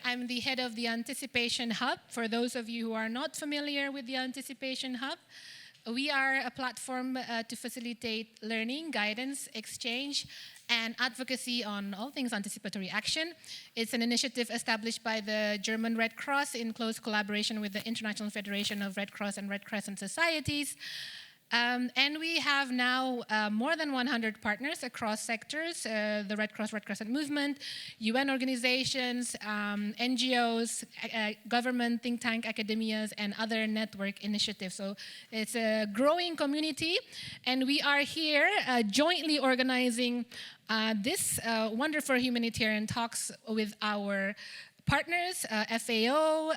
I'm the head of the Anticipation Hub. For those of you who are not familiar with the Anticipation Hub, we are a platform to facilitate learning, guidance, exchange, and advocacy on all things anticipatory action. It's an initiative established by the German Red Cross in close collaboration with the International Federation of Red Cross and Red Crescent Societies. And we have now more than 100 partners across sectors, the Red Cross, Red Crescent movement, UN organizations, NGOs, government, think tank, academias, and other network initiatives. So it's a growing community, and we are here jointly organizing this wonderful humanitarian talks with our partners, FAO,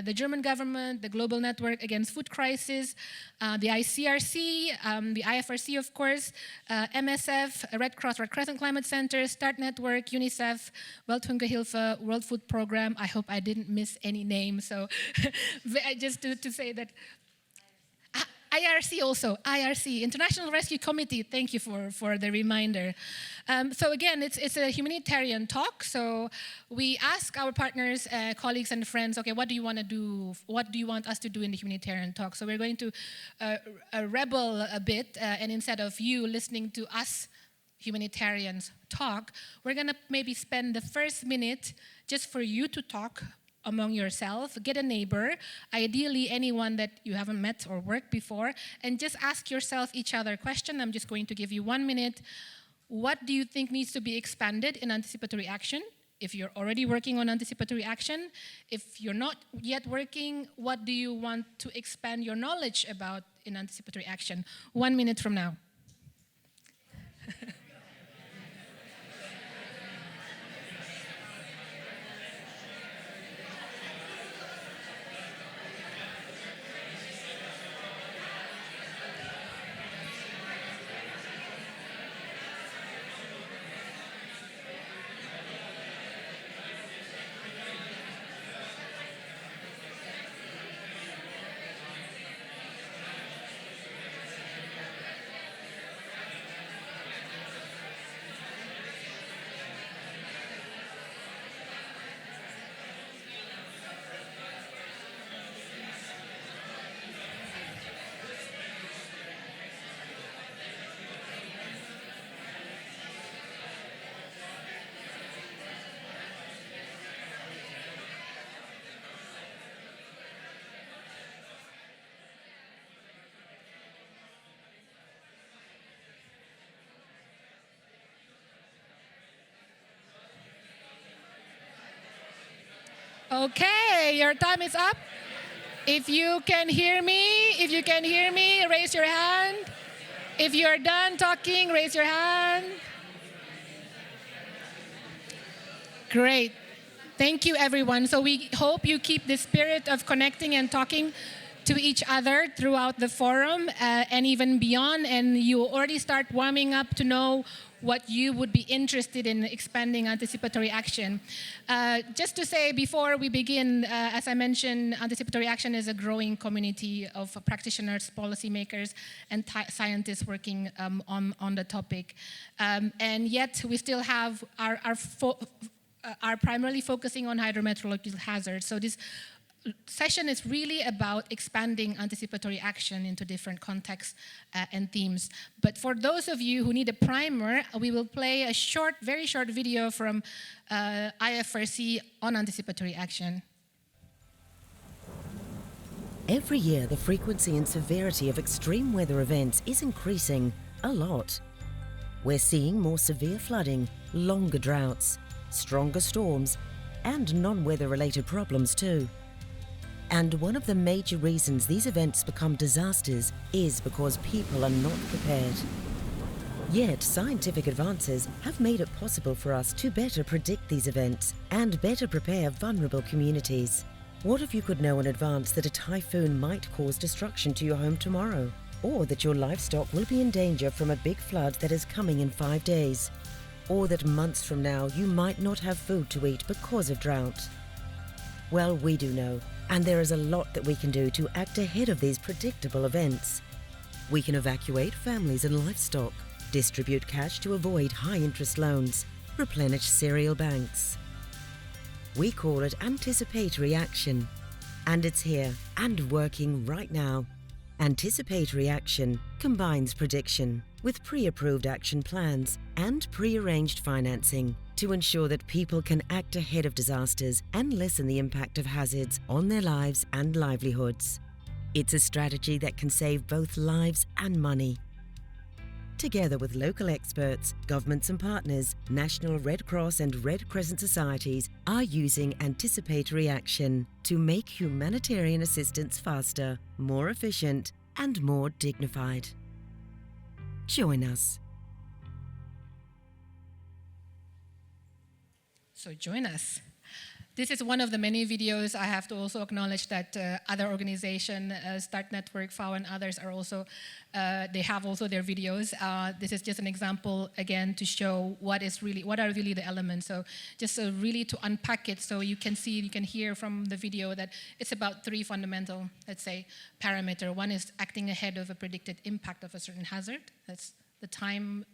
the German government, the Global Network Against Food Crisis, the ICRC, the IFRC, of course, MSF, Red Cross, Red Crescent Climate Center, START Network, UNICEF, Welthungerhilfe, World Food Program. I hope I didn't miss any names. So just to say that. IRC also, IRC, International Rescue Committee, thank you for the reminder. So again, it's a humanitarian talk, so we ask our partners, colleagues and friends, okay, what do you want to do? What do you want us to do in the humanitarian talk? So we're going to rebel a bit, and instead of you listening to us humanitarians talk, we're gonna maybe spend the first minute just for you to talk among yourself, get a neighbor, ideally anyone that you haven't met or worked before, and just ask yourself each other a question. I'm just going to give you 1 minute. What do you think needs to be expanded in anticipatory action? If you're already working on anticipatory action, if you're not yet working, what do you want to expand your knowledge about in anticipatory action? 1 minute from now. Okay, your time is up. If you can hear me, raise your hand. If you're done talking, raise your hand. Great. Thank you, everyone. So we hope you keep the spirit of connecting and talking to each other throughout the forum and even beyond, and you already start warming up to know what you would be interested in expanding anticipatory action. Just to say before we begin, as I mentioned, anticipatory action is a growing community of practitioners, policymakers, and scientists working on the topic. And yet we still have are primarily focusing on hydrometeorological hazards. So this session is really about expanding anticipatory action into different contexts and themes. But for those of you who need a primer, we will play a very short video from IFRC on anticipatory action. Every year, the frequency and severity of extreme weather events is increasing a lot. We're seeing more severe flooding, longer droughts, stronger storms, and non-weather related problems too. And one of the major reasons these events become disasters is because people are not prepared. Yet, scientific advances have made it possible for us to better predict these events and better prepare vulnerable communities. What if you could know in advance that a typhoon might cause destruction to your home tomorrow? Or that your livestock will be in danger from a big flood that is coming in 5 days? Or that months from now you might not have food to eat because of drought? Well, we do know, and there is a lot that we can do to act ahead of these predictable events. We can evacuate families and livestock, distribute cash to avoid high-interest loans, replenish cereal banks. We call it anticipatory action. And it's here and working right now. Anticipatory action combines prediction with pre-approved action plans and pre-arranged financing to ensure that people can act ahead of disasters and lessen the impact of hazards on their lives and livelihoods. It's a strategy that can save both lives and money. Together with local experts, governments and partners, National Red Cross and Red Crescent societies are using anticipatory action to make humanitarian assistance faster, more efficient, and more dignified. Join us. So join us. This is one of the many videos. I have to also acknowledge that other organizations, Start Network, FAO, and others are also, they have also their videos. This is just an example, again, to show what are really the elements. So just really to unpack it so you can see, you can hear from the video that it's about three fundamental, let's say, parameters. One is acting ahead of a predicted impact of a certain hazard. That's the time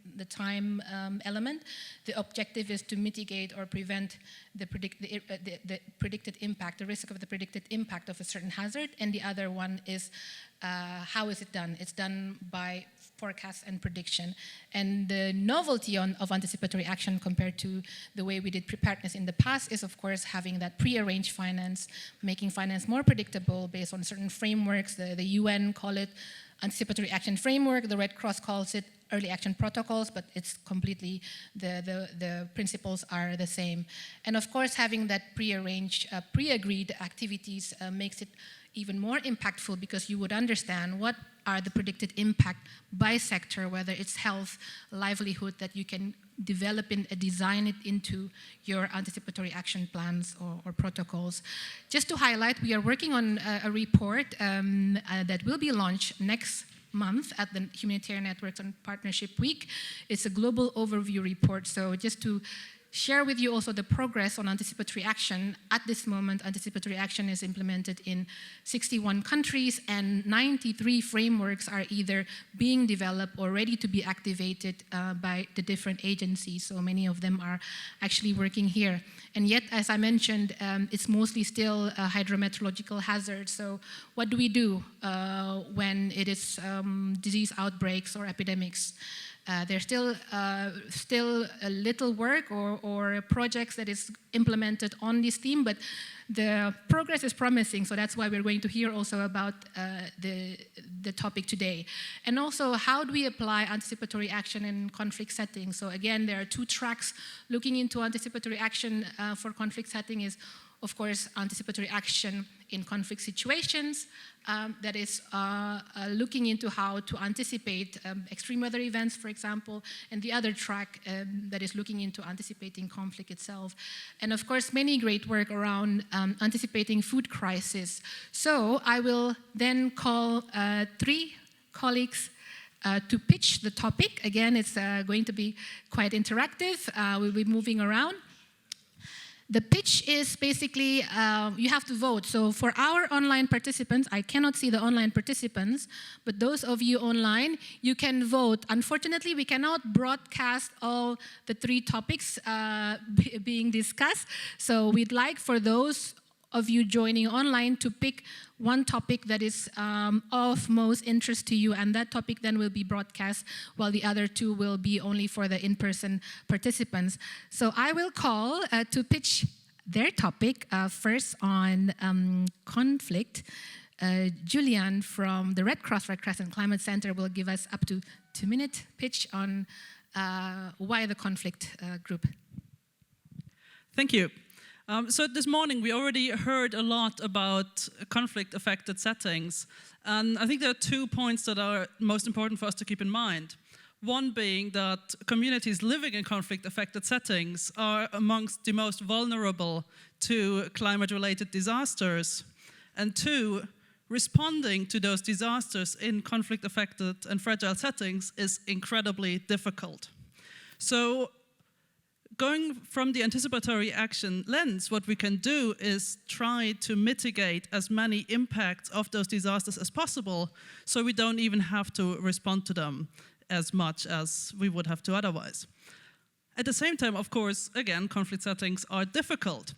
element. The objective is to mitigate or prevent the predicted impact, the risk of the predicted impact of a certain hazard. And the other one is how is it done? It's done by forecast and prediction. And the novelty of anticipatory action compared to the way we did preparedness in the past is, of course, having that pre-arranged finance, making finance more predictable based on certain frameworks. The UN call it anticipatory action framework. The Red Cross calls it early action protocols, but it's completely, the principles are the same. And of course, having that pre-arranged, pre-agreed activities makes it even more impactful because you would understand what are the predicted impact by sector, whether it's health, livelihood, that you can develop and design it into your anticipatory action plans or protocols. Just to highlight, we are working on a report that will be launched next month at the Humanitarian Networks and Partnership Week. It's a global overview report. So just to share with you also the progress on anticipatory action. At this moment, anticipatory action is implemented in 61 countries and 93 frameworks are either being developed or ready to be activated by the different agencies. So many of them are actually working here. And yet, as I mentioned, it's mostly still a hydrometeorological hazard. So what do we do when it is disease outbreaks or epidemics? There's still a little work or projects that is implemented on this theme, but the progress is promising, so that's why we're going to hear also about the topic today. And also, how do we apply anticipatory action in conflict settings? So again, there are two tracks looking into anticipatory action for conflict setting is, of course, anticipatory action in conflict situations, that is looking into how to anticipate extreme weather events, for example, and the other track that is looking into anticipating conflict itself. And of course, many great work around anticipating food crisis. So I will then call three colleagues to pitch the topic. Again, it's going to be quite interactive. We'll be moving around. The pitch is basically, you have to vote. So for our online participants, I cannot see the online participants, but those of you online, you can vote. Unfortunately, we cannot broadcast all the three topics being discussed. So we'd like for those of you joining online to pick one topic that is of most interest to you, and that topic then will be broadcast, while the other two will be only for the in-person participants. So I will call to pitch their topic first on conflict. Julian from the Red Cross, Red Crescent Climate Center will give us up to 2-minute pitch on why the conflict group. Thank you. So this morning we already heard a lot about conflict-affected settings, and I think there are 2 points that are most important for us to keep in mind. One being that communities living in conflict-affected settings are amongst the most vulnerable to climate-related disasters, and 2, responding to those disasters in conflict-affected and fragile settings is incredibly difficult. So, going from the anticipatory action lens, what we can do is try to mitigate as many impacts of those disasters as possible so we don't even have to respond to them as much as we would have to otherwise. At the same time, of course, again, conflict settings are difficult.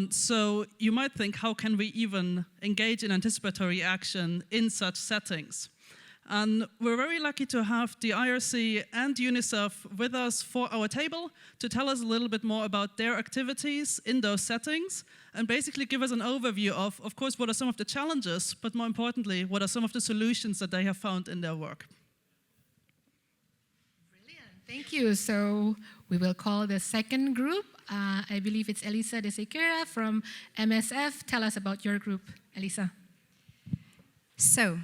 So you might think, how can we even engage in anticipatory action in such settings? And we're very lucky to have the IRC and UNICEF with us for our table to tell us a little bit more about their activities in those settings and basically give us an overview of course, what are some of the challenges, but more importantly, what are some of the solutions that they have found in their work. Brilliant, thank you. So we will call the second group. I believe it's Elisa de Sequeira from MSF. Tell us about your group, Elisa. So,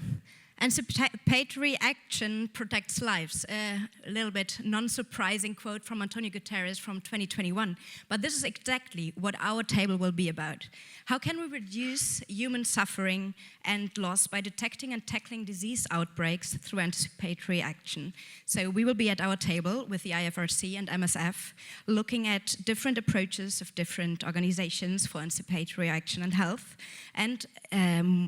anticipatory action protects lives. A little bit non-surprising quote from Antonio Guterres from 2021. But this is exactly what our table will be about. How can we reduce human suffering and loss by detecting and tackling disease outbreaks through anticipatory action? So we will be at our table with the IFRC and MSF, looking at different approaches of different organizations for anticipatory action and health. And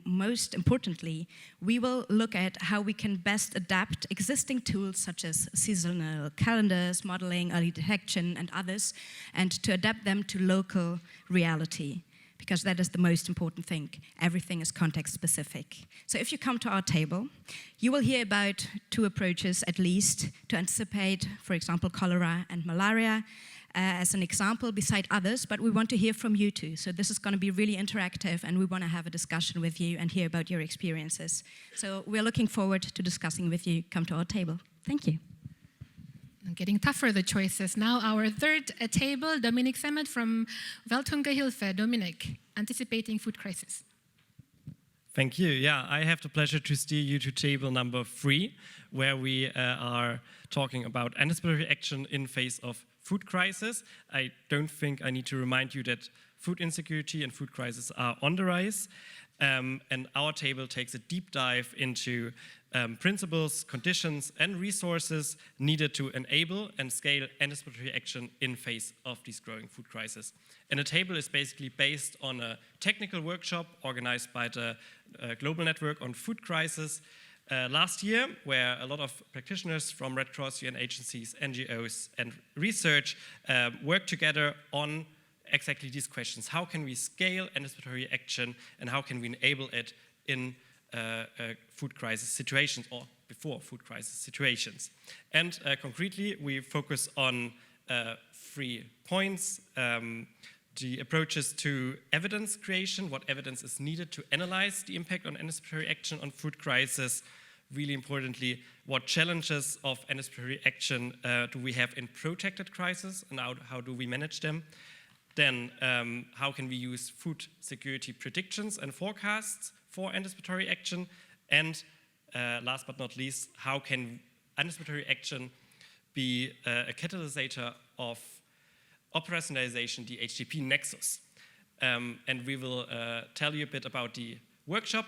most importantly, we will look at how we can best adapt existing tools such as seasonal calendars, modeling, early detection, and others, and to adapt them to local reality, because that is the most important thing. Everything is context specific. So if you come to our table, you will hear about two approaches at least to anticipate, for example, cholera and malaria, as an example beside others, but we want to hear from you too. So this is going to be really interactive and we want to have a discussion with you and hear about your experiences. So we're looking forward to discussing with you. Come to our table. Thank you. Getting tougher, the choices. Now our third table, Dominic Semmet from Welthungerhilfe. Dominic, anticipating food crisis. Thank you. Yeah, I have the pleasure to steer you to table number 3, where we are talking about anticipatory action in face of food crisis. I don't think I need to remind you that food insecurity and food crisis are on the rise. And our table takes a deep dive into principles, conditions, and resources needed to enable and scale anticipatory action in face of these growing food crises. And the table is basically based on a technical workshop organized by the Global Network on Food Crisis last year, where a lot of practitioners from Red Cross, UN agencies, NGOs, and research work together on exactly these questions. How can we scale anticipatory action and how can we enable it in food crisis situations or before food crisis situations? And concretely, we focus on 3 points. The approaches to evidence creation, what evidence is needed to analyze the impact on anticipatory action on food crisis. Really importantly, what challenges of anticipatory action do we have in protected crisis and how do we manage them? Then how can we use food security predictions and forecasts for anticipatory action? And last but not least, how can anticipatory action be a catalyst of operationalization, the HTP nexus? And we will tell you a bit about the workshop,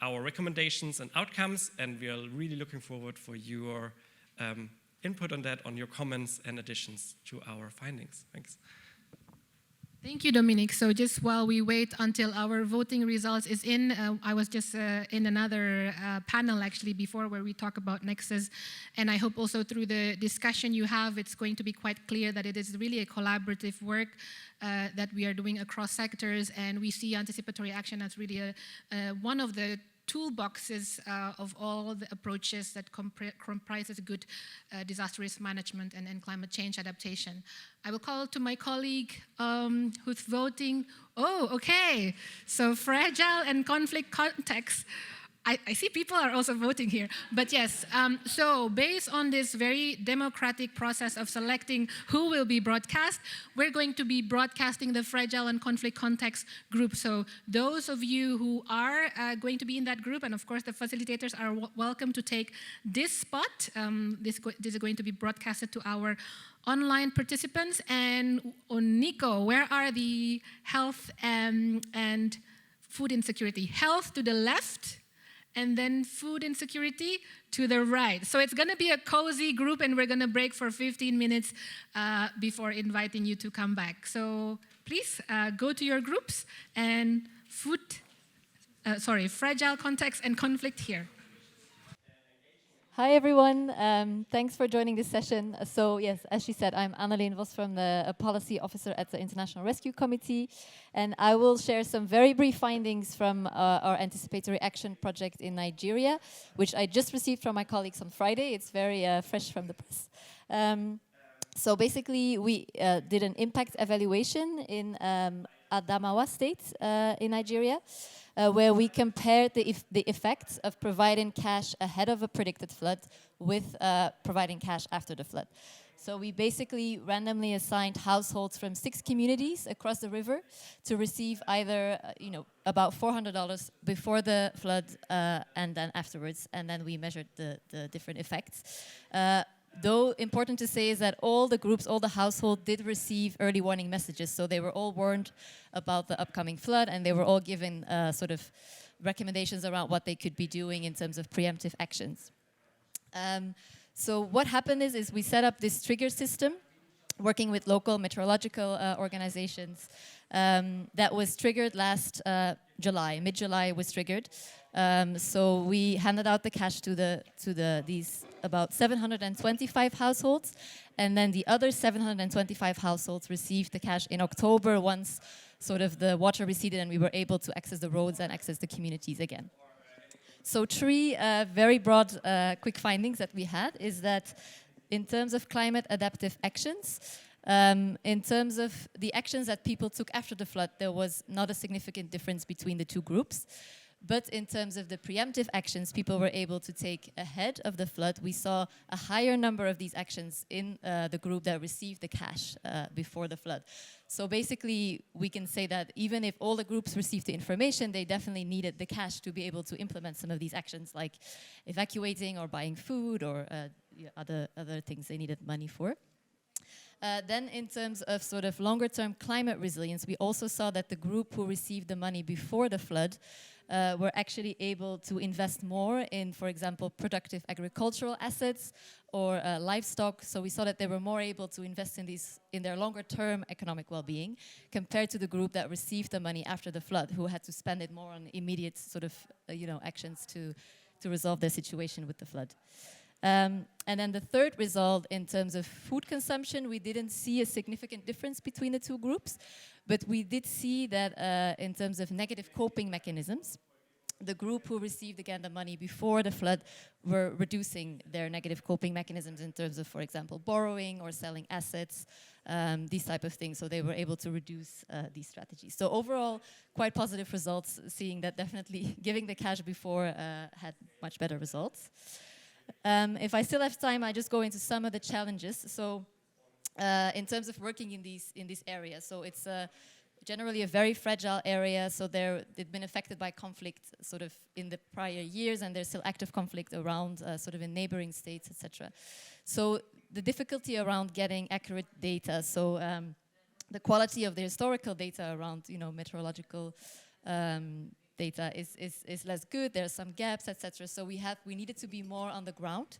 our recommendations and outcomes, and we are really looking forward for your input on that, on your comments and additions to our findings. Thanks. Thank you, Dominic. So just while we wait until our voting results is in, I was just in another panel actually before where we talk about Nexus, and I hope also through the discussion you have, it's going to be quite clear that it is really a collaborative work that we are doing across sectors, and we see anticipatory action as really one of the toolboxes of all the approaches that comprises good disaster risk management and climate change adaptation. I will call to my colleague who's voting. Oh, okay. So fragile and conflict context. I see people are also voting here. But yes, so based on this very democratic process of selecting who will be broadcast, we're going to be broadcasting the fragile and conflict context group. So those of you who are going to be in that group, and of course the facilitators are welcome to take this spot. This is going to be broadcasted to our online participants. And Nico, where are the health and food insecurity? Health to the left, and then food insecurity to the right. So it's going to be a cozy group, and we're going to break for 15 minutes before inviting you to come back. So please go to your groups and fragile context and conflict here. Hi everyone, thanks for joining this session. So yes, as she said, I'm Annelien Vos from the Policy Officer at the International Rescue Committee, and I will share some very brief findings from our anticipatory action project in Nigeria, which I just received from my colleagues on Friday. It's very fresh from the press. So basically, we did an impact evaluation in Adamawa State in Nigeria, where we compared the effects of providing cash ahead of a predicted flood with providing cash after the flood. So we basically randomly assigned households from 6 communities across the river to receive either, about $400 before the flood and then afterwards, and then we measured the different effects. Though important to say is that all the groups, all the households did receive early warning messages. So they were all warned about the upcoming flood, and they were all given sort of recommendations around what they could be doing in terms of preemptive actions. So what happened is we set up this trigger system working with local meteorological organizations that was triggered last July. Mid-July was triggered. So we handed out the cash to these about 725 households, and then the other 725 households received the cash in October once sort of the water receded and we were able to access the roads and access the communities again. So 3 very broad quick findings that we had is that in terms of climate adaptive actions, in terms of the actions that people took after the flood, there was not a significant difference between the 2 groups. But in terms of the preemptive actions people were able to take ahead of the flood, we saw a higher number of these actions in the group that received the cash before the flood. So basically, we can say that even if all the groups received the information, they definitely needed the cash to be able to implement some of these actions, like evacuating or buying food or other things they needed money for. Then in terms of sort of longer term climate resilience, we also saw that the group who received the money before the flood were actually able to invest more in, for example, productive agricultural assets or livestock. So we saw that they were more able to invest in their longer term economic well-being compared to the group that received the money after the flood, who had to spend it more on immediate sort of actions to resolve their situation with the flood. And then the third result, in terms of food consumption, we didn't see a significant difference between the 2 groups, but we did see that in terms of negative coping mechanisms, the group who received, again, the money before the flood were reducing their negative coping mechanisms in terms of, for example, borrowing or selling assets, these type of things. So they were able to reduce these strategies. So overall, quite positive results, seeing that definitely giving the cash before had much better results. If I still have time, I just go into some of the challenges. So in terms of working in these areas, so it's generally a very fragile area, so they've been affected by conflict sort of in the prior years, and there's still active conflict around sort of in neighboring states, etc. So the difficulty around getting accurate data, so the quality of the historical data around meteorological data is less good. There are some gaps, etc. So we needed to be more on the ground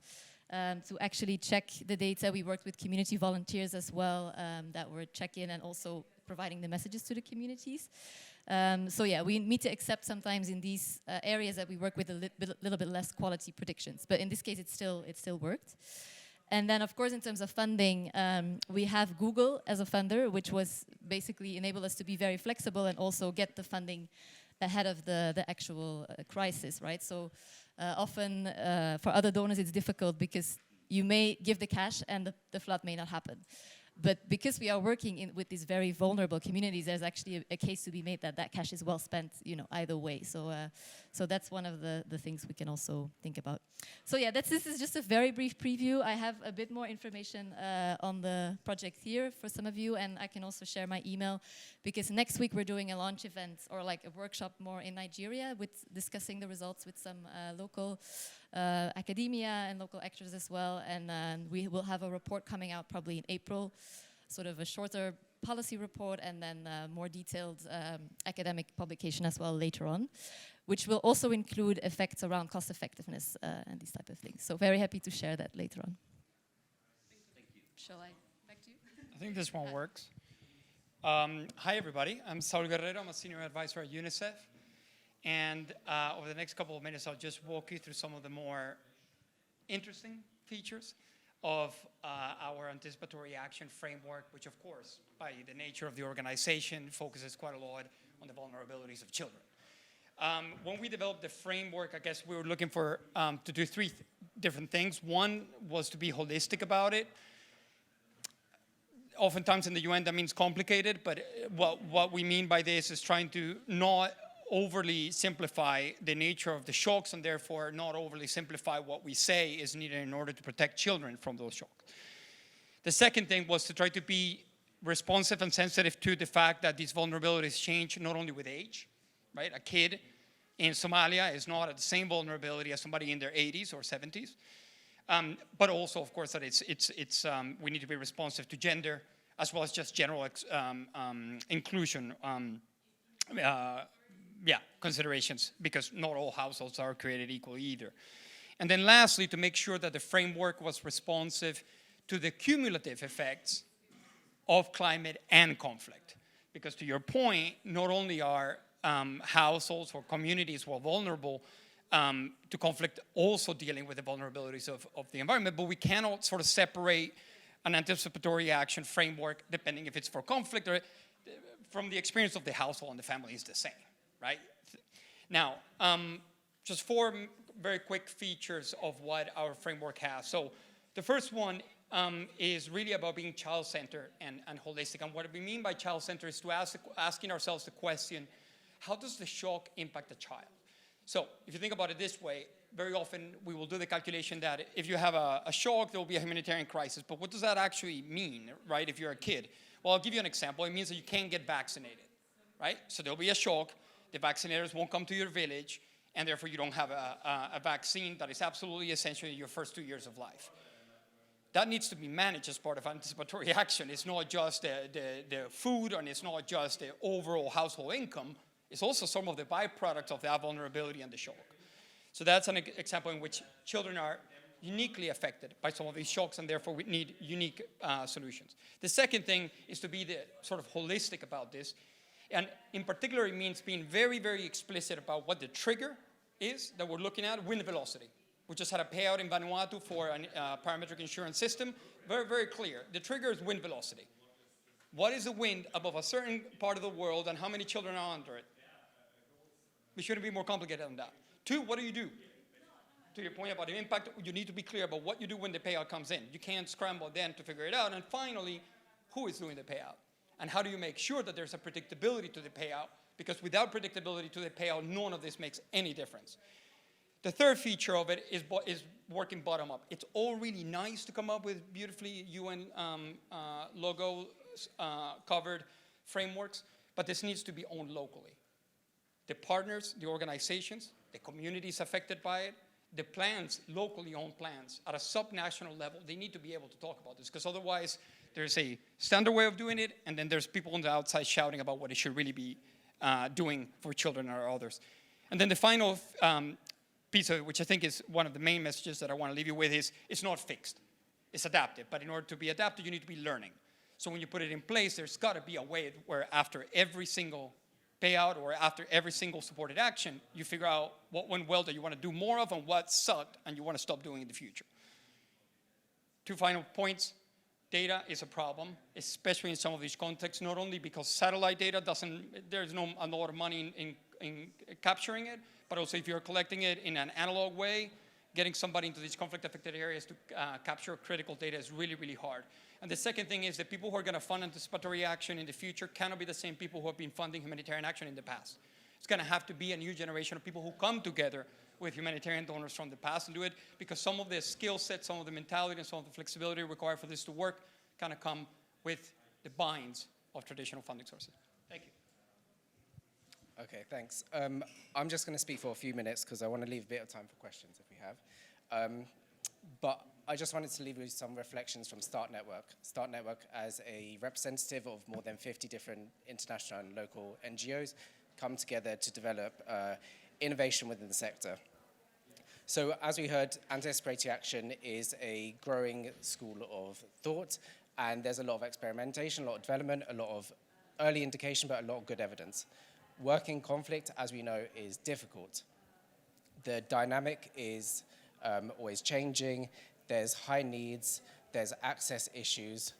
to actually check the data. We worked with community volunteers as well that were checking and also providing the messages to the communities. So yeah, we need to accept sometimes in these areas that we work with a little bit less quality predictions. But in this case, it still worked. And then, of course, in terms of funding, we have Google as a funder, which was basically enable us to be very flexible and also get the funding ahead of the actual crisis, right? So often for other donors, it's difficult because you may give the cash and the flood may not happen. But because we are working with these very vulnerable communities, there's actually a case to be made that cash is well spent, either way. So, so that's one of the things we can also think about. So yeah, this is just a very brief preview. I have a bit more information on the project here for some of you, and I can also share my email because next week we're doing a launch event or like a workshop more in Nigeria with discussing the results with some local academia and local actors as well, and we will have a report coming out probably in April, sort of a shorter policy report and then more detailed academic publication as well later on, which will also include effects around cost effectiveness and these type of things. So very happy to share that later on. Thank you. Shall I back to you? I think this one works. Hi everybody, I'm Saul Guerrero, I'm a senior advisor at UNICEF. And over the next couple of minutes, I'll just walk you through some of the more interesting features of our anticipatory action framework, which of course, by the nature of the organization, focuses quite a lot on the vulnerabilities of children. When we developed the framework, I guess we were looking for to do three different things. One was to be holistic about it. Oftentimes in the UN that means complicated, but what we mean by this is trying to not overly simplify the nature of the shocks and therefore not overly simplify what we say is needed in order to protect children from those shocks. The second thing was to try to be responsive and sensitive to the fact that these vulnerabilities change not only with age, right? A kid in Somalia is not at the same vulnerability as somebody in their 80s or 70s. But also, of course, that we need to be responsive to gender as well as just general inclusion considerations, because not all households are created equal either. And then lastly, to make sure that the framework was responsive to the cumulative effects of climate and conflict. Because to your point, not only are households or communities who are vulnerable to conflict also dealing with the vulnerabilities of the environment, but we cannot sort of separate an anticipatory action framework, depending if it's for conflict or from the experience of the household and the family is the same, right? Now, just four very quick features of what our framework has. So the first one is really about being child-centered and holistic. And what we mean by child-centered is to asking ourselves the question, how does the shock impact a child? So if you think about it this way, very often we will do the calculation that if you have a shock, there will be a humanitarian crisis. But what does that actually mean, right, if you're a kid? Well, I'll give you an example. It means that you can't get vaccinated, right? So there'll be a shock. The vaccinators won't come to your village, and therefore you don't have a vaccine that is absolutely essential in your first 2 years of life. That needs to be managed as part of anticipatory action. It's not just the food, and it's not just the overall household income. It's also some of the byproducts of that vulnerability and the shock. So that's an example in which children are uniquely affected by some of these shocks, and therefore we need unique solutions. The second thing is to be the sort of holistic about this. And in particular, it means being very, very explicit about what the trigger is that we're looking at, wind velocity. We just had a payout in Vanuatu for a parametric insurance system. Very, very clear. The trigger is wind velocity. What is the wind above a certain part of the world and how many children are under it? We shouldn't be more complicated than that. Two, what do you do? To your point about the impact, you need to be clear about what you do when the payout comes in. You can't scramble then to figure it out. And finally, who is doing the payout? And how do you make sure that there's a predictability to the payout? Because without predictability to the payout, none of this makes any difference. The third feature of it is working bottom up. It's all really nice to come up with beautifully UN logo covered frameworks, but this needs to be owned locally. The partners, the organizations, the communities affected by it, the plans, locally owned plans, at a subnational level, they need to be able to talk about this, because otherwise there's a standard way of doing it, and then there's people on the outside shouting about what it should really be doing for children or others. And then the final piece of it, which I think is one of the main messages that I want to leave you with, is it's not fixed. It's adaptive, but in order to be adaptive, you need to be learning. So when you put it in place, there's got to be a way where after every single payout or after every single supported action, you figure out what went well that you want to do more of and what sucked and you want to stop doing in the future. Two final points. Data is a problem, especially in some of these contexts, not only because satellite data there's no a lot of money in capturing it, but also if you're collecting it in an analog way, getting somebody into these conflict-affected areas to capture critical data is really, really hard. And the second thing is that people who are going to fund anticipatory action in the future cannot be the same people who have been funding humanitarian action in the past. It's going to have to be a new generation of people who come together with humanitarian donors from the past and do it, because some of the skill sets, some of the mentality, and some of the flexibility required for this to work kind of come with the binds of traditional funding sources. Thank you. Okay, thanks. I'm just going to speak for a few minutes because I want to leave a bit of time for questions if we have. But I just wanted to leave you with some reflections from START Network. START Network, as a representative of more than 50 different international and local NGOs, come together to develop innovation within the sector. So as we heard, anticipatory action is a growing school of thought, and there's a lot of experimentation, a lot of development, a lot of early indication, but a lot of good evidence. Working conflict, as we know, is difficult. The dynamic is always changing, there's high needs, there's access issues.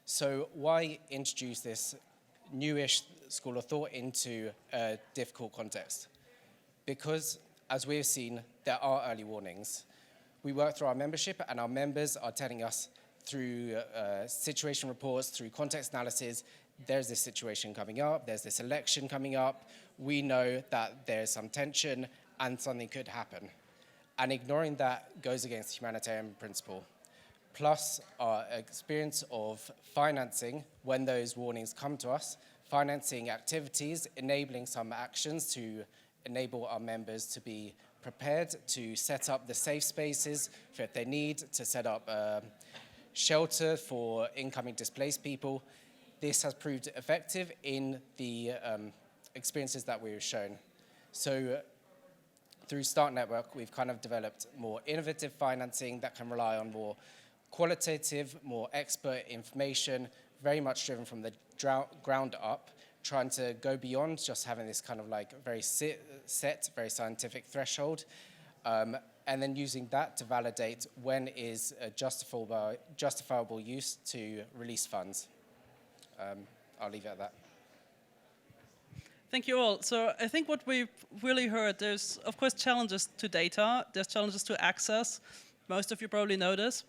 So why introduce this newish school of thought into a difficult context? Because, as we've seen, there are early warnings. We work through our membership, and our members are telling us through situation reports, through context analysis, there's this situation coming up, there's this election coming up, we know that there's some tension and something could happen. And ignoring that goes against humanitarian principle. Plus our experience of financing, when those warnings come to us, financing activities, enabling some actions to enable our members to be prepared to set up the safe spaces for if they need, to set up shelter for incoming displaced people. This has proved effective in the experiences that we've shown. So through Start Network, we've kind of developed more innovative financing that can rely on more qualitative, more expert information, very much driven from the ground up, trying to go beyond just having this kind of like very set, very scientific threshold, and then using that to validate when is a justifiable use to release funds. I'll leave it at that. Thank you all. So I think what we've really heard, there's of course challenges to data, there's challenges to access, most of you probably know this,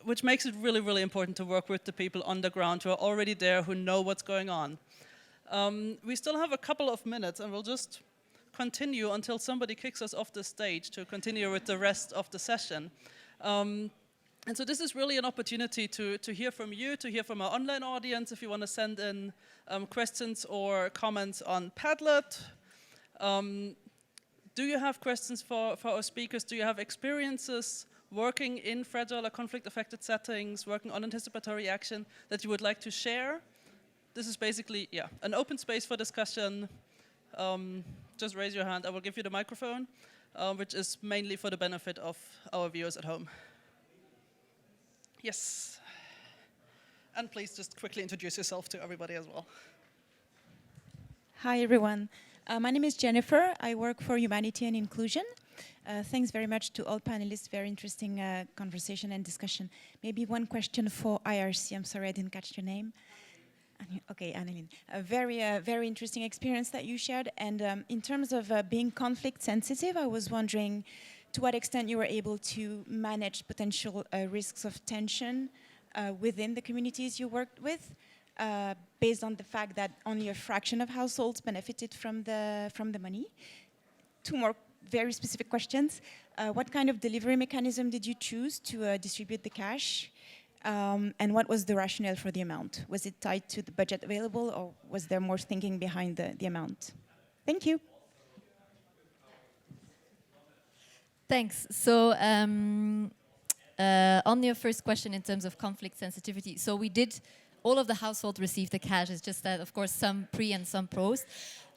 which makes it really, really important to work with the people on the ground who are already there, who know what's going on. We still have a couple of minutes and we'll just continue until somebody kicks us off the stage to continue with the rest of the session. And so this is really an opportunity to hear from you, to hear from our online audience, if you want to send in questions or comments on Padlet. Do you have questions for our speakers? Do you have experiences working in fragile or conflict-affected settings, working on anticipatory action that you would like to share? This is basically, an open space for discussion. Just raise your hand. I will give you the microphone, which is mainly for the benefit of our viewers at home. Yes. And please just quickly introduce yourself to everybody as well. Hi, everyone. My name is Jennifer. I work for Humanity and Inclusion. Thanks very much to all panelists. Very interesting conversation and discussion. Maybe one question for IRC. I'm sorry I didn't catch your name. Okay, Annelien. A very interesting experience that you shared. And in terms of being conflict sensitive, I was wondering to what extent you were able to manage potential risks of tension within the communities you worked with, based on the fact that only a fraction of households benefited from the money. Two more very specific questions. What kind of delivery mechanism did you choose to distribute the cash? And what was the rationale for the amount? Was it tied to the budget available, or was there more thinking behind the amount? Thank you. Thanks. So on your first question in terms of conflict sensitivity, so we did, all of the households received the cash. It's just that, of course, some pre and some post.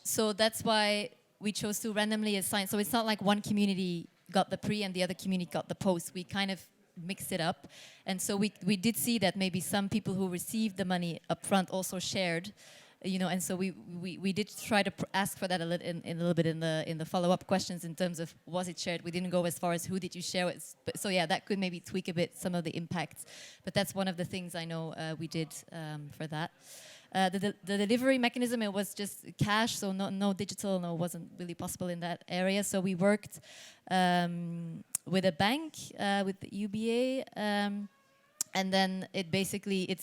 So that's why we chose to randomly assign. So it's not like one community got the pre and the other community got the post. We kind of mixed it up. And so we did see that maybe some people who received the money up front also shared, and so we did try to ask for that a little bit in the follow-up questions in terms of was it shared. We didn't go as far as who did you share with. But so yeah, that could maybe tweak a bit some of the impacts. But that's one of the things I know we did for that. The delivery mechanism, it was just cash, so no digital, wasn't really possible in that area. So we worked with a bank, with the UBA, and then it basically,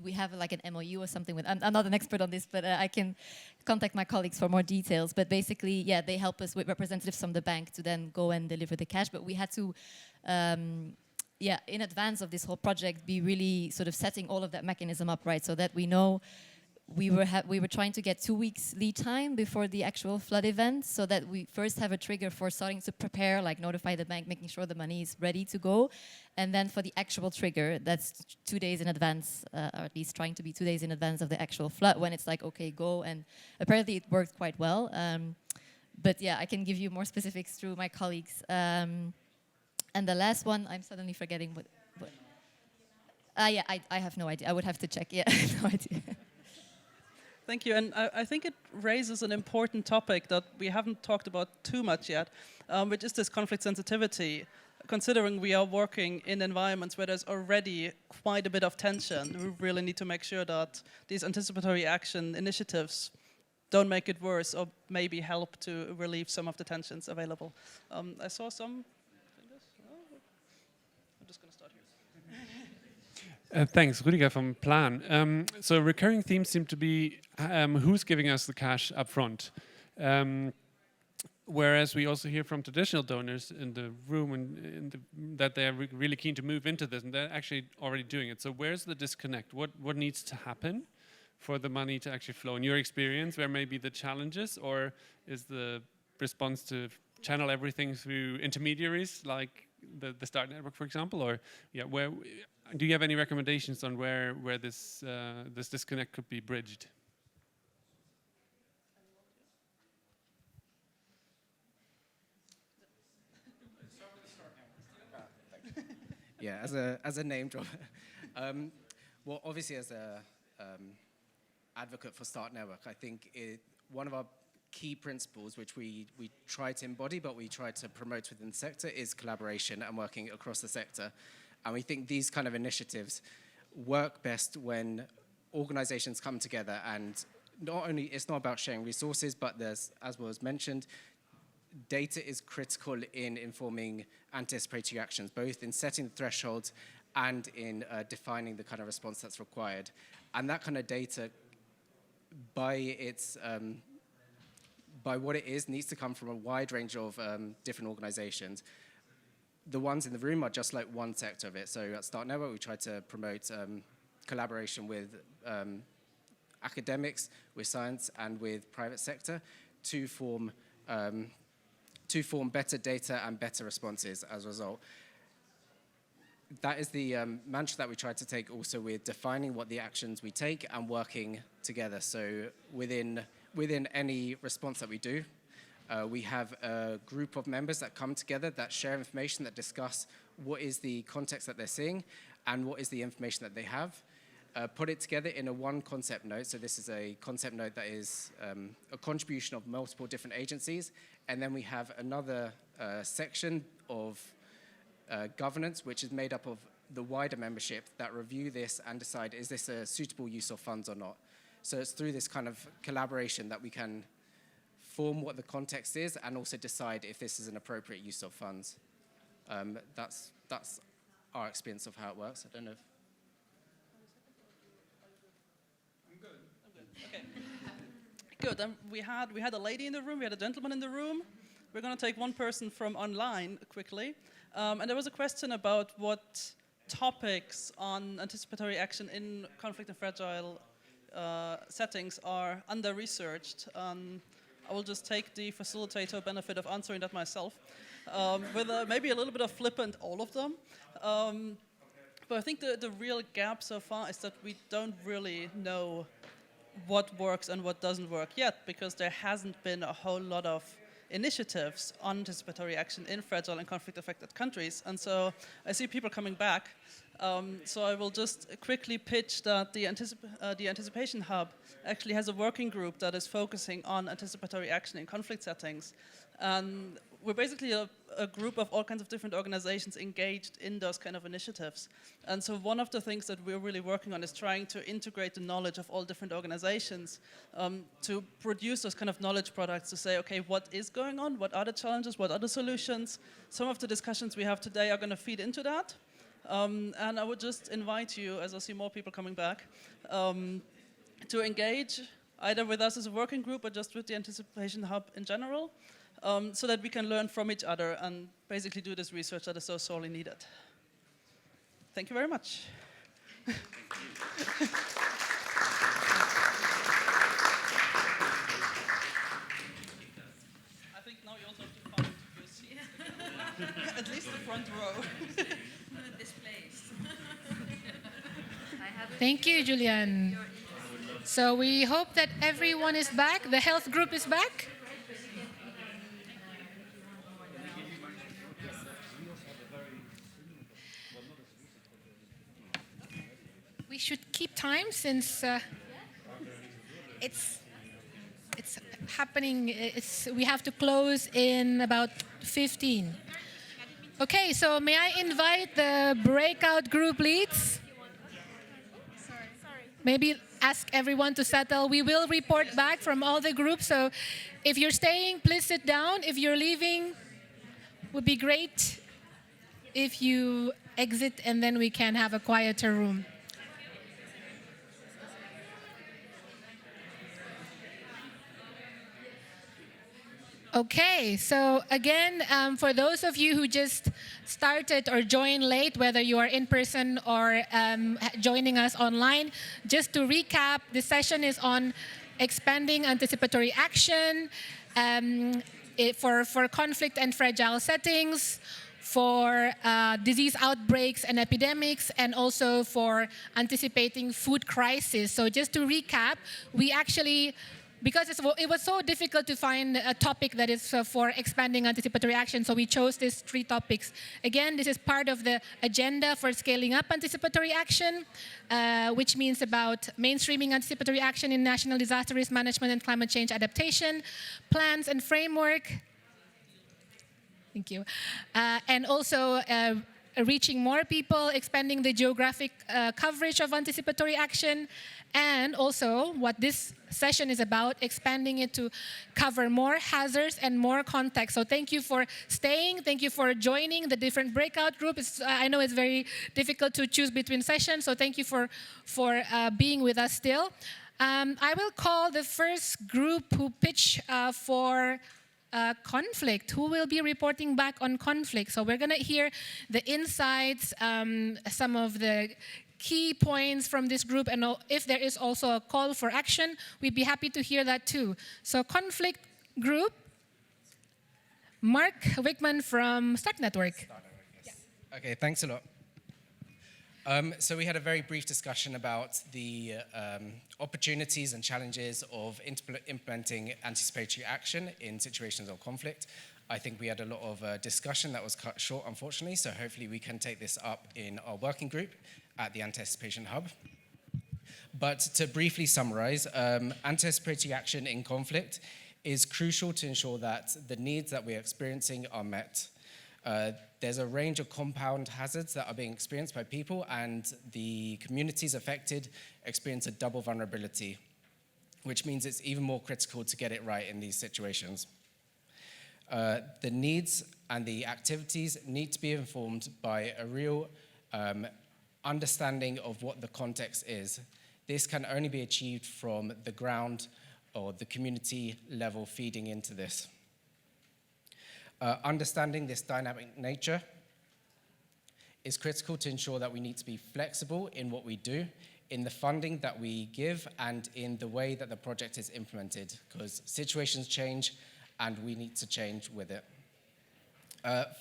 we have like an MOU or something with, I'm not an expert on this, but I can contact my colleagues for more details. But basically, yeah, they help us with representatives from the bank to then go and deliver the cash. But we had to, in advance of this whole project, be really sort of setting all of that mechanism up, right? So that we know we were trying to get 2 weeks lead time before the actual flood event, so that we first have a trigger for starting to prepare, like notify the bank, making sure the money is ready to go. And then for the actual trigger, that's 2 days in advance, or at least trying to be 2 days in advance of the actual flood, when it's like, okay, go. And apparently it worked quite well. But yeah, I can give you more specifics through my colleagues. And the last one, I'm suddenly forgetting what I have no idea. I would have to check. Yeah, I have no idea. Thank you, and I think it raises an important topic that we haven't talked about too much yet, which is this conflict sensitivity. Considering we are working in environments where there's already quite a bit of tension, we really need to make sure that these anticipatory action initiatives don't make it worse or maybe help to relieve some of the tensions available. I saw some. I'm just going to start here. Thanks, Rüdiger from Plan. So recurring themes seem to be who's giving us the cash up front. Whereas we also hear from traditional donors in the room that they're really keen to move into this, and they're actually already doing it. So where's the disconnect? What needs to happen for the money to actually flow? In your experience, where may be the challenges, or is the response to channel everything through intermediaries like the START network, for example? Or where do you have any recommendations on where this this disconnect could be bridged? Yeah, as a name dropper. Well, obviously, as a advocate for Start Network, I think one of our key principles, which we try to embody, but we try to promote within the sector, is collaboration and working across the sector. And we think these kind of initiatives work best when organizations come together, and not only, it's not about sharing resources, but there's, as was mentioned, data is critical in informing anticipatory actions, both in setting the thresholds and in defining the kind of response that's required. And that kind of data, by what it is, needs to come from a wide range of different organizations. The ones in the room are just like one sector of it. So at Start Network, we try to promote collaboration with academics, with science, and with private sector to form better data and better responses as a result. That is the mantra that we try to take also with defining what the actions we take and working together. So within any response that we do, we have a group of members that come together, that share information, that discuss what is the context that they're seeing and what is the information that they have. Put it together in a one concept note. So this is a concept note that is a contribution of multiple different agencies. And then we have another section of governance, which is made up of the wider membership that review this and decide, is this a suitable use of funds or not? So it's through this kind of collaboration that we can form what the context is and also decide if this is an appropriate use of funds. That's our experience of how it works. I don't know if... Okay. Good. We had a lady in the room. We had a gentleman in the room. We're going to take one person from online quickly. And there was a question about what topics on anticipatory action in conflict and fragile settings are under-researched. I will just take the facilitator benefit of answering that myself, with maybe a little bit of flippant, all of them. But I think the real gap so far is that we don't really know what works and what doesn't work yet, because there hasn't been a whole lot of initiatives on anticipatory action in fragile and conflict-affected countries. And so I see people coming back. So I will just quickly pitch that the Anticipation Hub actually has a working group that is focusing on anticipatory action in conflict settings. And we're basically a group of all kinds of different organizations engaged in those kind of initiatives. And so one of the things that we're really working on is trying to integrate the knowledge of all different organizations to produce those kind of knowledge products to say, okay, what is going on? What are the challenges? What are the solutions? Some of the discussions we have today are going to feed into that. And I would just invite you, as I see more people coming back, to engage either with us as a working group or just with the Anticipation Hub in general, so that we can learn from each other and basically do this research that is so sorely needed. Thank you very much. I think now you also have to find your seat. At least the front row. Thank you, Julian. So we hope that everyone is back. The health group is back. We should keep time since It's happening. We have to close in about 15. Okay, so may I invite the breakout group leads? Maybe ask everyone to settle. We will report back from all the groups. So if you're staying, please sit down. If you're leaving, would be great if you exit and then we can have a quieter room. Okay, so again, for those of you who just started or joined late, whether you are in person or joining us online, just to recap, this session is on expanding anticipatory action for conflict and fragile settings, for disease outbreaks and epidemics, and also for anticipating food crisis. So just to recap, we actually, because it was so difficult to find a topic that is for expanding anticipatory action, so we chose these 3 topics. Again, this is part of the agenda for scaling up anticipatory action, which means about mainstreaming anticipatory action in national disaster risk management and climate change adaptation, plans and framework. Thank you. And also reaching more people, expanding the geographic coverage of anticipatory action, and also what this session is about, expanding it to cover more hazards and more context. So thank you for staying. Thank you for joining the different breakout groups. I know it's very difficult to choose between sessions, so thank you for being with us still. I will call the first group who pitch for conflict. Who will be reporting back on conflict? So we're going to hear the insights, some of the key points from this group, and if there is also a call for action, we'd be happy to hear that too. So conflict group, Mark Wickman from Start Network. Yes. Yeah. Okay, thanks a lot. So we had a very brief discussion about the opportunities and challenges of implementing anticipatory action in situations of conflict. I think we had a lot of discussion that was cut short, unfortunately, so hopefully we can take this up in our working group at the Anticipation Hub. But to briefly summarize, anticipatory action in conflict is crucial to ensure that the needs that we're experiencing are met. There's a range of compound hazards that are being experienced by people, and the communities affected experience a double vulnerability, which means it's even more critical to get it right in these situations. The needs and the activities need to be informed by a real understanding of what the context is. This can only be achieved from the ground or the community level feeding into this. Understanding this dynamic nature is critical to ensure that we need to be flexible in what we do, in the funding that we give, and in the way that the project is implemented, because situations change and we need to change with it.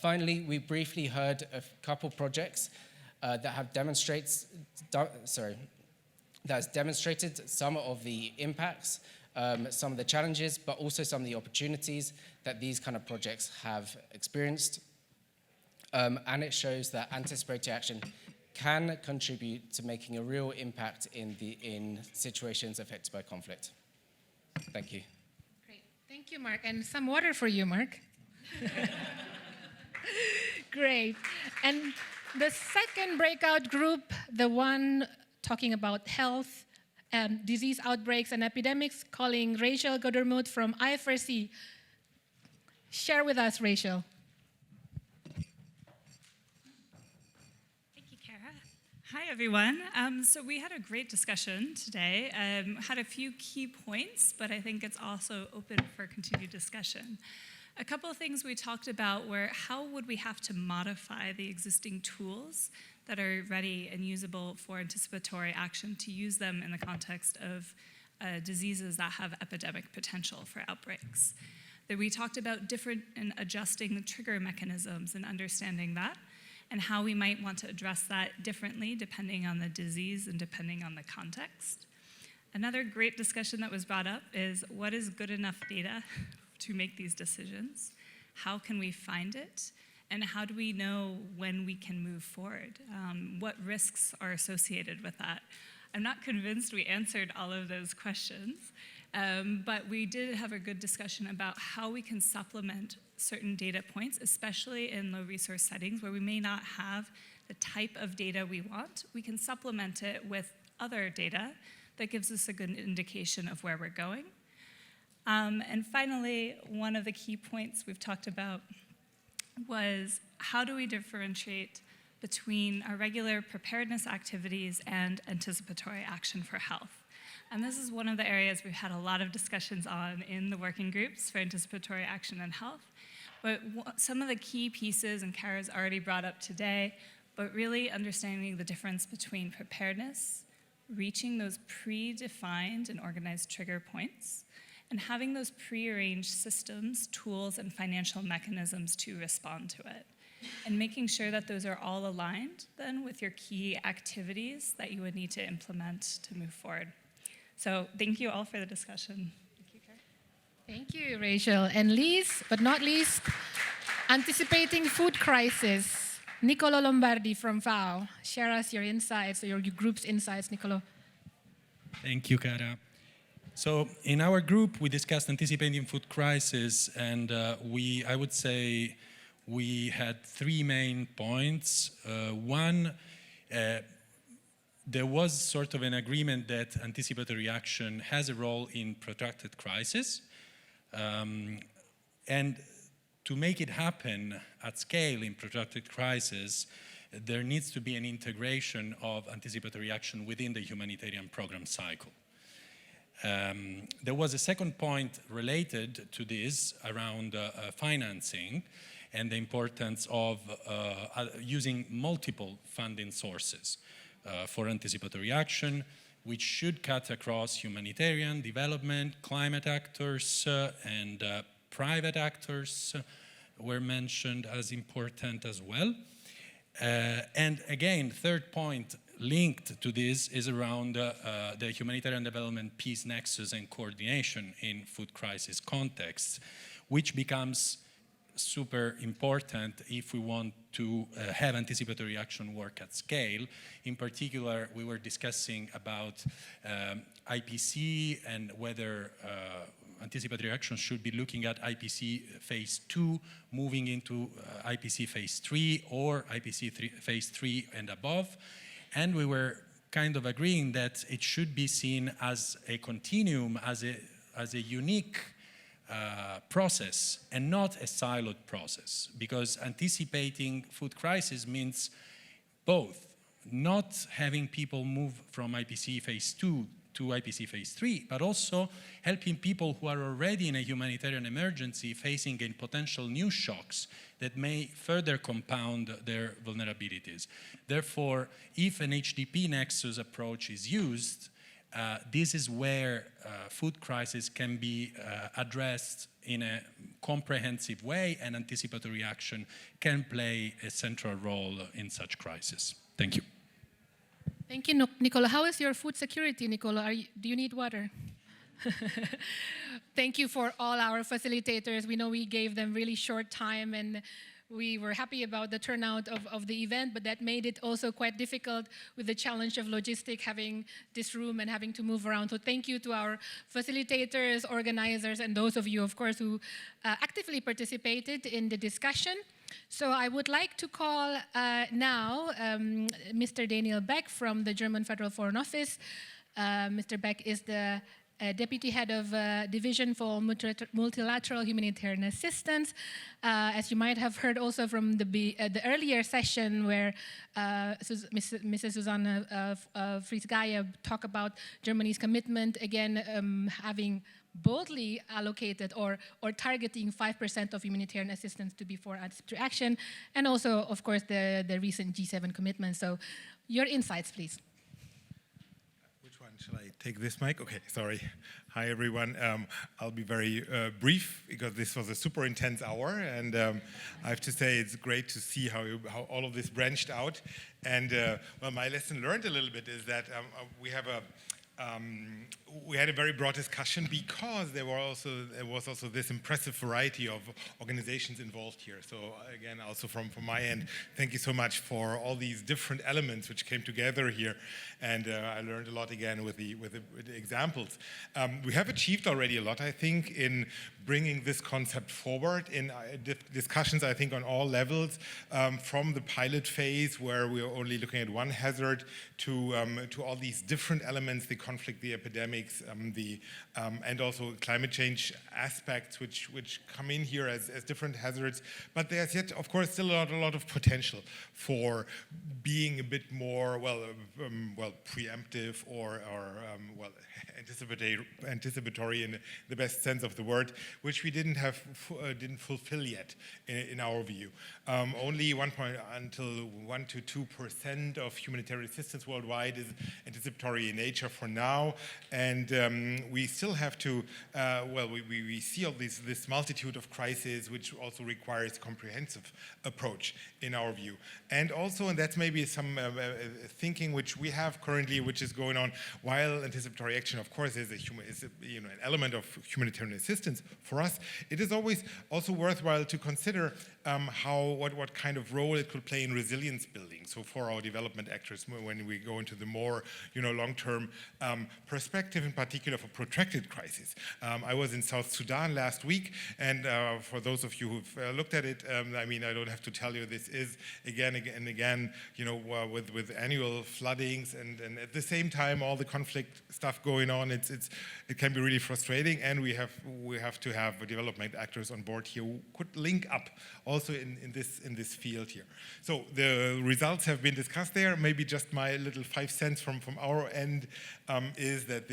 Finally, we briefly heard a couple projects that have demonstrated some of the impacts, some of the challenges, but also some of the opportunities that these kind of projects have experienced. And it shows that anticipatory action can contribute to making a real impact in situations affected by conflict. Thank you. Great. Thank you, Mark. And some water for you, Mark. Great. And the second breakout group, the one talking about health, disease outbreaks and epidemics, calling Rachel Godermuth from I4C. Share with us, Rachel. Thank you, Kara. Hi, everyone. So we had a great discussion today. Had a few key points, but I think it's also open for continued discussion. A couple of things we talked about were how would we have to modify the existing tools that are ready and usable for anticipatory action to use them in the context of diseases that have epidemic potential for outbreaks. That we talked about different and adjusting the trigger mechanisms and understanding that, and how we might want to address that differently depending on the disease and depending on the context. Another great discussion that was brought up is what is good enough data to make these decisions? How can we find it? And how do we know when we can move forward? What risks are associated with that? I'm not convinced we answered all of those questions. But we did have a good discussion about how we can supplement certain data points, especially in low resource settings where we may not have the type of data we want. We can supplement it with other data that gives us a good indication of where we're going. And finally, one of the key points we've talked about was how do we differentiate between our regular preparedness activities and anticipatory action for health. And this is one of the areas we've had a lot of discussions on in the working groups for anticipatory action and health. But some of the key pieces, and Kara's already brought up today, but really understanding the difference between preparedness, reaching those predefined and organized trigger points, and having those prearranged systems, tools, and financial mechanisms to respond to it. And making sure that those are all aligned then with your key activities that you would need to implement to move forward. So thank you all for the discussion. Thank you, Kara. Thank you, Rachel. And least but not least, anticipating food crisis. Nicolo Lombardi from FAO. Share us your insights, or your group's insights, Nicolo. Thank you, Kara. So in our group, we discussed anticipating food crisis, and I would say we had three main points. One, there was sort of an agreement that anticipatory action has a role in protracted crisis. And to make it happen at scale in protracted crisis, there needs to be an integration of anticipatory action within the humanitarian program cycle. There was a second point related to this around financing and the importance of using multiple funding sources for anticipatory action, which should cut across humanitarian, development, climate actors, and private actors were mentioned as important as well. And again, third point linked to this is around the humanitarian development peace nexus and coordination in food crisis contexts, which becomes super important if we want to have anticipatory action work at scale. In particular, we were discussing about IPC and whether anticipatory action should be looking at IPC phase 2, moving into IPC phase 3 or IPC phase 3 and above. And we were kind of agreeing that it should be seen as a continuum, as a unique process and not a siloed process, because anticipating food crisis means both not having people move from IPC phase 2 to IPC phase 3, but also helping people who are already in a humanitarian emergency facing in potential new shocks that may further compound their vulnerabilities. Therefore, if an HDP nexus approach is used, this is where food crisis can be addressed in a comprehensive way, and anticipatory action can play a central role in such crisis. Thank you. Thank you, Nicolo. How is your food security, Nicolo? Do you need water? Thank you for all our facilitators. We know we gave them really short time, and we were happy about the turnout of the event, but that made it also quite difficult with the challenge of logistic, having this room and having to move around. So thank you to our facilitators, organizers, and those of you, of course, who actively participated in the discussion. So I would like to call now Mr. Daniel Beck from the German Federal Foreign Office. Mr. Beck is the Deputy Head of Division for Multilateral Humanitarian Assistance. As you might have heard also from the earlier session where Mrs. Susanne Fries-Gaia talked about Germany's commitment, again, having boldly allocated or targeting 5% of humanitarian assistance to be for anticipatory action, and also, of course, the recent G7 commitment. So your insights, please. Shall I take this mic? Okay, sorry. Hi, everyone. I'll be very brief because this was a super intense hour, and I have to say it's great to see how all of this branched out. And well, my lesson learned a little bit is that we have we had a very broad discussion because there was also this impressive variety of organizations involved here. So again, also from my end, thank you so much for all these different elements which came together here, and I learned a lot again with the examples. We have achieved already a lot, I think, in bringing this concept forward in discussions, I think, on all levels, from the pilot phase where we are only looking at one hazard to all these different elements, the conflict, the epidemics, and also climate change aspects which come in here as different hazards. But there's yet, of course, still a lot of potential for being a bit more, preemptive or anticipatory in the best sense of the word, which we didn't fulfill yet in our view. Only until 1 to 2% of humanitarian assistance worldwide is anticipatory in nature for now, and we still have to. We see all this multitude of crises, which also requires a comprehensive approach in our view, and that's maybe some thinking which we have currently, which is going on. While anticipatory action, of course, is an element of humanitarian assistance for us, it is always also worthwhile to consider what kind of role it could play in resilience building. So for our development actors, when we go into the more long-term perspective, in particular for protracted crises. I was in South Sudan last week, and for those of you who've looked at it, I don't have to tell you, this is again and again, with annual floodings, and at the same time all the conflict stuff going on. It can be really frustrating, and we have to have development actors on board here who could link up also in this field here. So the results have been discussed there. Maybe just my little 5 cents from our end is that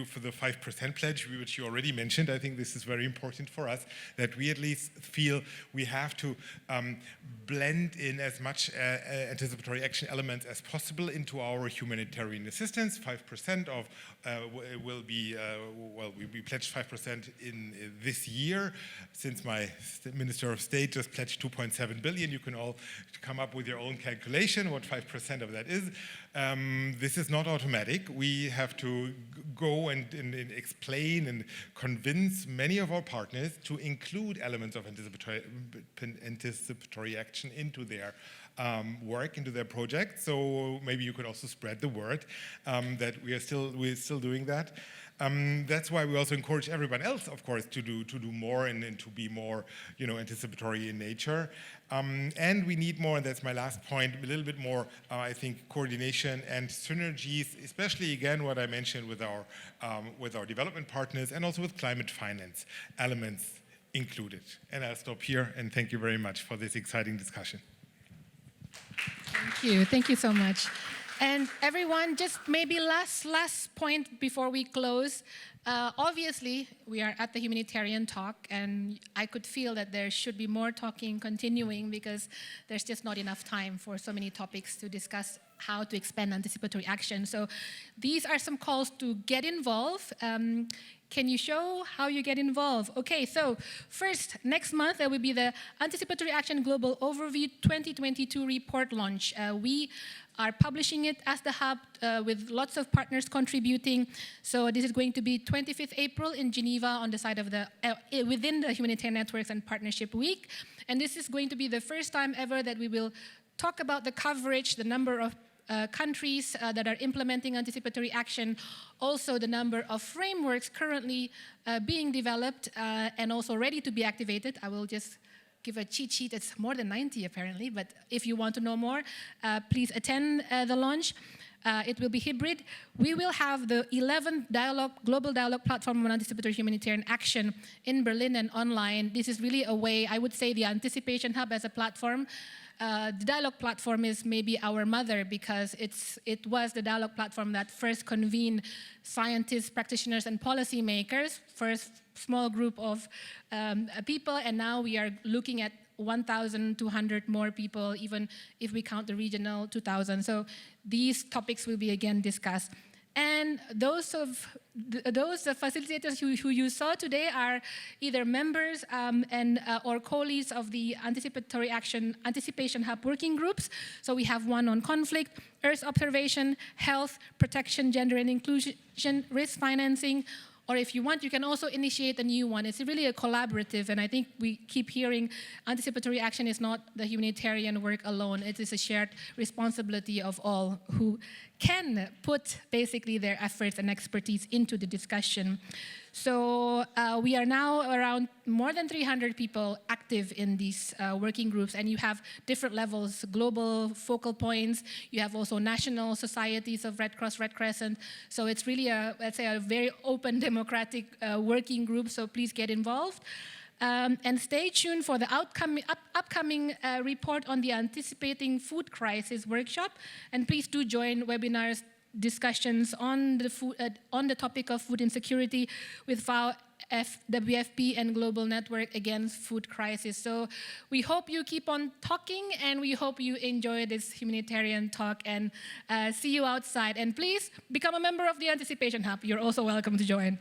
for the 5% pledge, which you already mentioned, I think this is very important for us, that we at least feel we have to blend in as much anticipatory action elements as possible into our humanitarian assistance. 5% of we pledged 5% in this year. Since my Minister of State just pledged 2.7 billion, you can all come up with your own calculation what 5% of that is. This is not automatic. We have to go and explain and convince many of our partners to include elements of anticipatory action into their work, into their project. So maybe you could also spread the word that we're still doing that. That's why we also encourage everyone else, of course, to do more and to be more, anticipatory in nature. And we need more, and that's my last point, a little bit more, I think, coordination and synergies, especially again what I mentioned with our development partners and also with climate finance elements included. And I'll stop here, and thank you very much for this exciting discussion. Thank you so much. And everyone, just maybe last point before we close. Obviously, we are at the humanitarian talk, and I could feel that there should be more talking continuing because there's just not enough time for so many topics to discuss how to expand anticipatory action. So these are some calls to get involved. Can you show how you get involved? Okay, so first, next month, there will be the Anticipatory Action Global Overview 2022 report launch. We are publishing it as the hub with lots of partners contributing. So this is going to be 25th April in Geneva on the side of within the Humanitarian Networks and Partnership Week. And this is going to be the first time ever that we will talk about the coverage, the number of countries that are implementing anticipatory action, also the number of frameworks currently being developed and also ready to be activated. I will just give a cheat sheet. It's more than 90 apparently, but if you want to know more, please attend the launch. It will be hybrid. We will have the 11th Global Dialogue Platform on Anticipatory Humanitarian Action in Berlin and online. This is really a way, I would say, the Anticipation Hub as a platform. The Dialogue Platform is maybe our mother because it was the Dialogue Platform that first convened scientists, practitioners, and policymakers, first small group of people, and now we are looking at 1,200 more people, even if we count the regional 2,000. So these topics will be again discussed. And those facilitators who you saw today are either members or colleagues of the Anticipation Hub working groups. So we have one on conflict, Earth observation, health, protection, gender and inclusion, risk financing, or if you want, you can also initiate a new one. It's really a collaborative, and I think we keep hearing anticipatory action is not the humanitarian work alone. It is a shared responsibility of all who can put basically their efforts and expertise into the discussion. So we are now around more than 300 people active in these working groups, and you have different levels, global focal points. You have also national societies of Red Cross, Red Crescent. So it's really let's say, a very open, democratic working group. So please get involved. And stay tuned for the upcoming report on the Anticipating Food Crisis workshop. And please do join webinars, discussions on the topic of food insecurity with FAO, WFP, and Global Network Against Food Crisis. So we hope you keep on talking, and we hope you enjoy this humanitarian talk, and see you outside. And please become a member of the Anticipation Hub. You're also welcome to join.